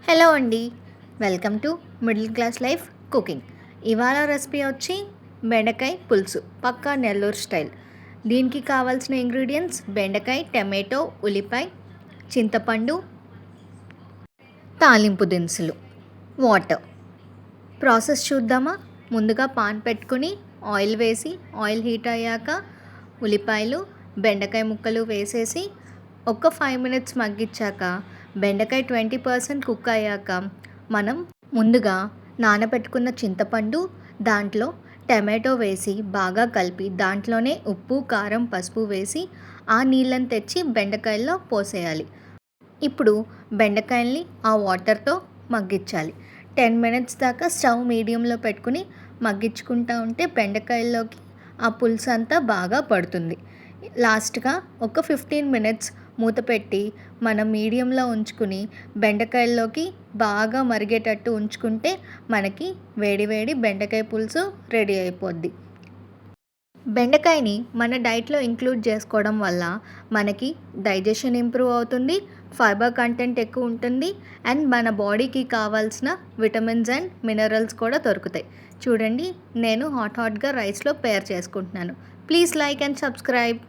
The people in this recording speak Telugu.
హలో అండి. Welcome to middle class life cooking. ఇవాళ రెసిపీ వచ్చి బెండకాయ పులుసు, పక్కా నెల్లూరు స్టైల్. దీనికి కావాల్సిన ఇంగ్రీడియంట్స్ బెండకాయ, టమాటో, ఉల్లిపాయ, చింతపండు, తాలింపు దినుసులు, వాటర్. ప్రాసెస్ చూద్దామా? ముందుగా పాన్ పెట్టుకుని ఆయిల్ వేసి ఆయిల్ హీట్ అయ్యాక ఉల్లిపాయలు, బెండకాయ ముక్కలు వేసేసి ఒక 5 minutes మగ్గించాక బెండకాయ 20% కుక్ అయ్యాక మనం ముందుగా నానబెట్టుకున్న చింతపండు, దాంట్లో టమాటో వేసి బాగా కలిపి దాంట్లోనే ఉప్పు, కారం, పసుపు వేసి ఆ నీళ్ళని తెచ్చి బెండకాయల్లో పోసేయాలి. ఇప్పుడు బెండకాయల్ని ఆ వాటర్తో మగ్గించాలి. 10 minutes దాకా స్టవ్ మీడియంలో పెట్టుకుని మగ్గించుకుంటూ ఉంటే బెండకాయల్లోకి ఆ పులుసు అంతా బాగా పడుతుంది. లాస్ట్గా ఒక 15 minutes మూత పెట్టి మనం మీడియంలో ఉంచుకుని బెండకాయల్లోకి బాగా మరిగేటట్టు ఉంచుకుంటే మనకి వేడి వేడి బెండకాయ పులుసు రెడీ అయిపోద్ది. బెండకాయని మన డైట్లో ఇంక్లూడ్ చేసుకోవడం వల్ల మనకి డైజెషన్ ఇంప్రూవ్ అవుతుంది, ఫైబర్ కంటెంట్ ఎక్కువ ఉంటుంది అండ్ మన బాడీకి కావాల్సిన విటమిన్స్ అండ్ మినరల్స్ కూడా దొరుకుతాయి. చూడండి, నేను హాట్గా రైస్లో పేర్ చేసుకుంటున్నాను. Please like and subscribe.